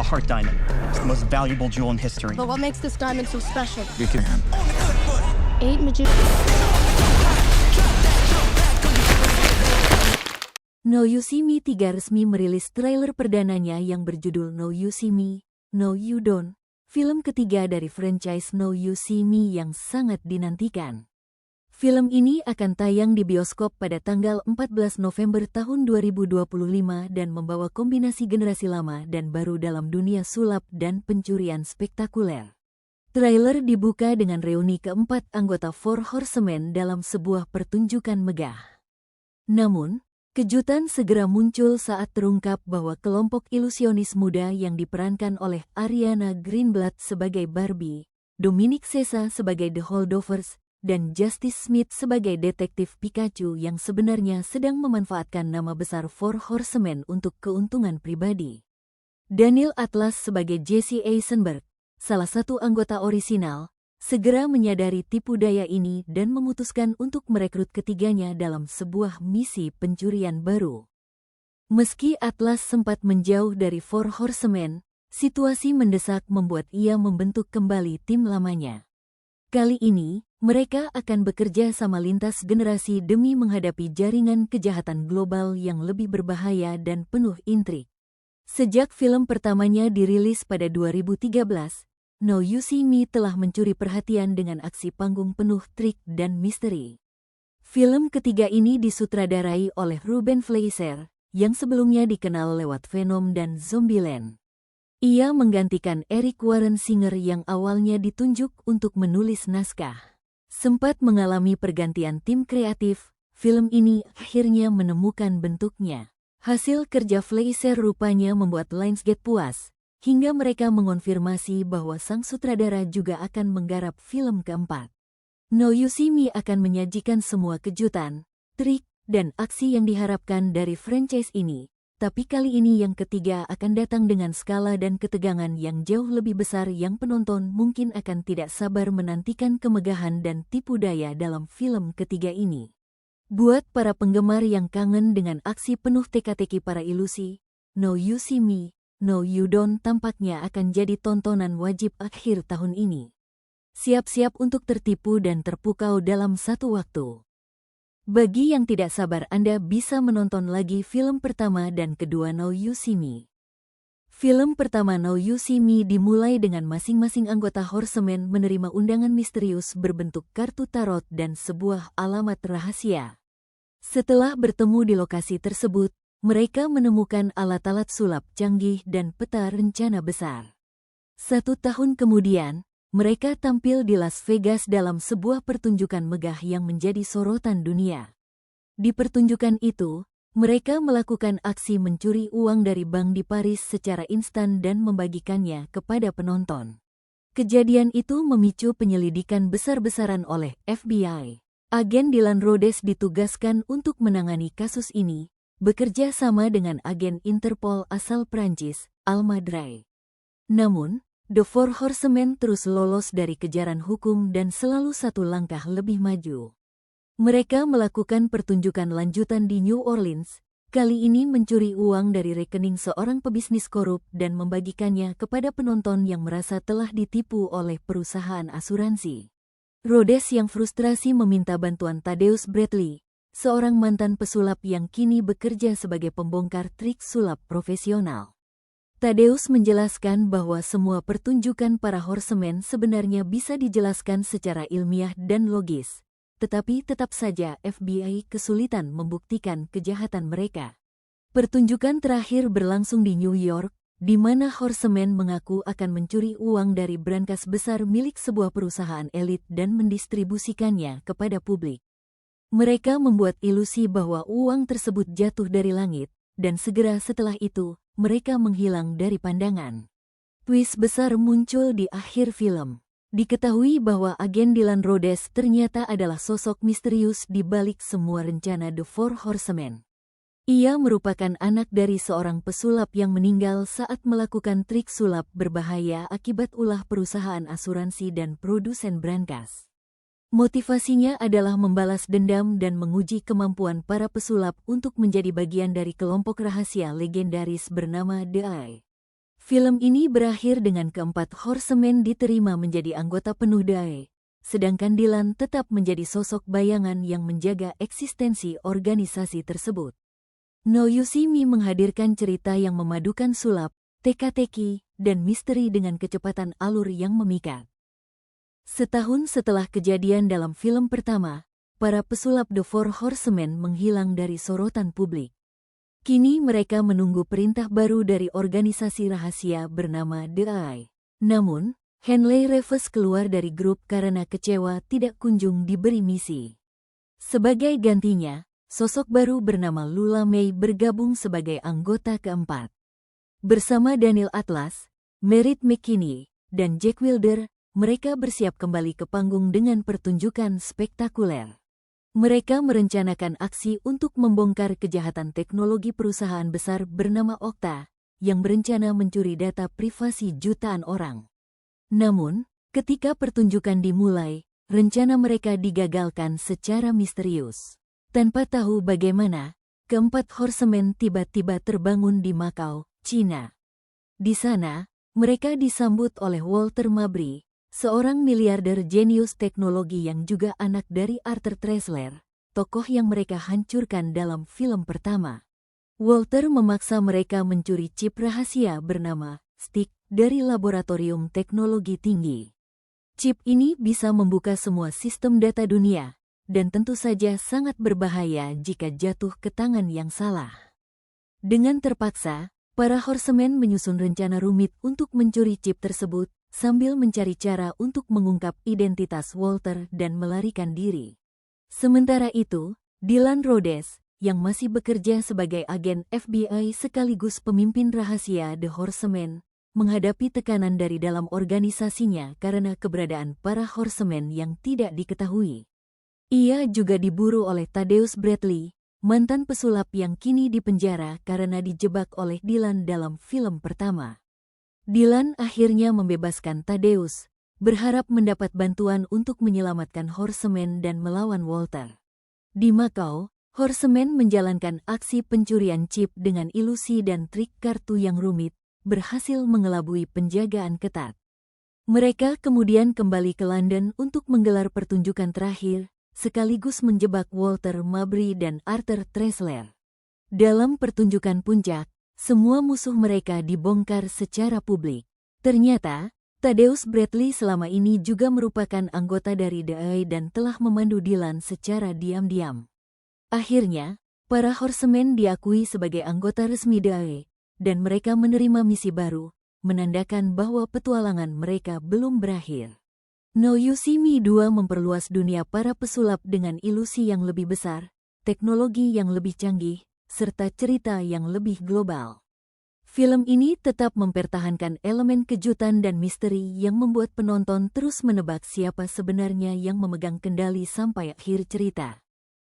heart diamond. It's the most valuable jewel in history. But what makes this diamond so special? You can. 8 No You See Me 3 resmi merilis trailer perdananya yang berjudul No You See Me, No You Don't, film ketiga dari franchise No You See Me yang sangat dinantikan. Film ini akan tayang di bioskop pada tanggal 14 November tahun 2025 dan membawa kombinasi generasi lama dan baru dalam dunia sulap dan pencurian spektakuler. Trailer dibuka dengan reuni keempat anggota Four Horsemen dalam sebuah pertunjukan megah. Namun, kejutan segera muncul saat terungkap bahwa kelompok ilusionis muda yang diperankan oleh Ariana Greenblatt sebagai Barbie, Dominic Sessa sebagai The Holdovers, dan Justice Smith sebagai detektif Pikachu yang sebenarnya sedang memanfaatkan nama besar Four Horsemen untuk keuntungan pribadi. Daniel Atlas sebagai Jesse Eisenberg, salah satu anggota orisinal, segera menyadari tipu daya ini dan memutuskan untuk merekrut ketiganya dalam sebuah misi pencurian baru. Meski Atlas sempat menjauh dari Four Horsemen, situasi mendesak membuat ia membentuk kembali tim lamanya. Kali ini, mereka akan bekerja sama lintas generasi demi menghadapi jaringan kejahatan global yang lebih berbahaya dan penuh intrik. Sejak film pertamanya dirilis pada 2013, No You See Me telah mencuri perhatian dengan aksi panggung penuh trik dan misteri. Film ketiga ini disutradarai oleh Ruben Fleischer, yang sebelumnya dikenal lewat Venom dan Zombieland. Ia menggantikan Eric Warren Singer yang awalnya ditunjuk untuk menulis naskah. Sempat mengalami pergantian tim kreatif, film ini akhirnya menemukan bentuknya. Hasil kerja Fleischer rupanya membuat Lionsgate puas, hingga mereka mengonfirmasi bahwa sang sutradara juga akan menggarap film keempat. No You See Me akan menyajikan semua kejutan, trik, dan aksi yang diharapkan dari franchise ini. Tapi kali ini yang ketiga akan datang dengan skala dan ketegangan yang jauh lebih besar yang penonton mungkin akan tidak sabar menantikan kemegahan dan tipu daya dalam film ketiga ini. Buat para penggemar yang kangen dengan aksi penuh teka-teki para ilusi, No You See Me, No You Don't tampaknya akan jadi tontonan wajib akhir tahun ini. Siap-siap untuk tertipu dan terpukau dalam satu waktu. Bagi yang tidak sabar, Anda bisa menonton lagi film pertama dan kedua No You See Me. Film pertama No You See Me dimulai dengan masing-masing anggota Horsemen menerima undangan misterius berbentuk kartu tarot dan sebuah alamat rahasia. Setelah bertemu di lokasi tersebut, mereka menemukan alat-alat sulap canggih dan peta rencana besar. 1 tahun kemudian, mereka tampil di Las Vegas dalam sebuah pertunjukan megah yang menjadi sorotan dunia. Di pertunjukan itu, mereka melakukan aksi mencuri uang dari bank di Paris secara instan dan membagikannya kepada penonton. Kejadian itu memicu penyelidikan besar-besaran oleh FBI. Agen Dylan Rhodes ditugaskan untuk menangani kasus ini, bekerja sama dengan agen Interpol asal Prancis, Alma Dray. Namun, The Four Horsemen terus lolos dari kejaran hukum dan selalu satu langkah lebih maju. Mereka melakukan pertunjukan lanjutan di New Orleans, kali ini mencuri uang dari rekening seorang pebisnis korup dan membagikannya kepada penonton yang merasa telah ditipu oleh perusahaan asuransi. Rhodes yang frustrasi meminta bantuan Thaddeus Bradley, seorang mantan pesulap yang kini bekerja sebagai pembongkar trik sulap profesional. Thaddeus menjelaskan bahwa semua pertunjukan para Horsemen sebenarnya bisa dijelaskan secara ilmiah dan logis, tetapi tetap saja FBI kesulitan membuktikan kejahatan mereka. Pertunjukan terakhir berlangsung di New York, di mana Horsemen mengaku akan mencuri uang dari brankas besar milik sebuah perusahaan elit dan mendistribusikannya kepada publik. Mereka membuat ilusi bahwa uang tersebut jatuh dari langit, dan segera setelah itu, mereka menghilang dari pandangan. Twist besar muncul di akhir film. Diketahui bahwa agen Dylan Rhodes ternyata adalah sosok misterius di balik semua rencana The Four Horsemen. Ia merupakan anak dari seorang pesulap yang meninggal saat melakukan trik sulap berbahaya akibat ulah perusahaan asuransi dan produsen brankas. Motivasinya adalah membalas dendam dan menguji kemampuan para pesulap untuk menjadi bagian dari kelompok rahasia legendaris bernama The Eye. Film ini berakhir dengan keempat Horsemen diterima menjadi anggota penuh DAE, sedangkan Dylan tetap menjadi sosok bayangan yang menjaga eksistensi organisasi tersebut. Now You See Me menghadirkan cerita yang memadukan sulap, teka-teki, dan misteri dengan kecepatan alur yang memikat. Setahun setelah kejadian dalam film pertama, para pesulap The Four Horsemen menghilang dari sorotan publik. Kini mereka menunggu perintah baru dari organisasi rahasia bernama The Eye. Namun, Henley Reeves keluar dari grup karena kecewa tidak kunjung diberi misi. Sebagai gantinya, sosok baru bernama Lula May bergabung sebagai anggota keempat. Bersama Daniel Atlas, Merritt McKinney, dan Jack Wilder, mereka bersiap kembali ke panggung dengan pertunjukan spektakuler. Mereka merencanakan aksi untuk membongkar kejahatan teknologi perusahaan besar bernama Okta, yang berencana mencuri data privasi jutaan orang. Namun, ketika pertunjukan dimulai, rencana mereka digagalkan secara misterius. Tanpa tahu bagaimana, keempat Horsemen tiba-tiba terbangun di Macau, China. Di sana, mereka disambut oleh Walter Mabry, seorang miliarder jenius teknologi yang juga anak dari Arthur Tressler, tokoh yang mereka hancurkan dalam film pertama. Walter memaksa mereka mencuri chip rahasia bernama STIC dari laboratorium teknologi tinggi. Chip ini bisa membuka semua sistem data dunia, dan tentu saja sangat berbahaya jika jatuh ke tangan yang salah. Dengan terpaksa, para Horsemen menyusun rencana rumit untuk mencuri chip tersebut, sambil mencari cara untuk mengungkap identitas Walter dan melarikan diri. Sementara itu, Dylan Rhodes, yang masih bekerja sebagai agen FBI sekaligus pemimpin rahasia The Horsemen, menghadapi tekanan dari dalam organisasinya karena keberadaan para Horsemen yang tidak diketahui. Ia juga diburu oleh Thaddeus Bradley, mantan pesulap yang kini dipenjara karena dijebak oleh Dylan dalam film pertama. Dylan akhirnya membebaskan Thaddeus, berharap mendapat bantuan untuk menyelamatkan Horsemen dan melawan Walter. Di Macau, Horsemen menjalankan aksi pencurian chip dengan ilusi dan trik kartu yang rumit, berhasil mengelabui penjagaan ketat. Mereka kemudian kembali ke London untuk menggelar pertunjukan terakhir, sekaligus menjebak Walter Mabry dan Arthur Tressler. Dalam pertunjukan puncak, semua musuh mereka dibongkar secara publik. Ternyata, Thaddeus Bradley selama ini juga merupakan anggota dari The Eye dan telah memandu Dylan secara diam-diam. Akhirnya, para Horsemen diakui sebagai anggota resmi The Eye, dan mereka menerima misi baru, menandakan bahwa petualangan mereka belum berakhir. Now You See Me 2 memperluas dunia para pesulap dengan ilusi yang lebih besar, teknologi yang lebih canggih, serta cerita yang lebih global. Film ini tetap mempertahankan elemen kejutan dan misteri yang membuat penonton terus menebak siapa sebenarnya yang memegang kendali sampai akhir cerita.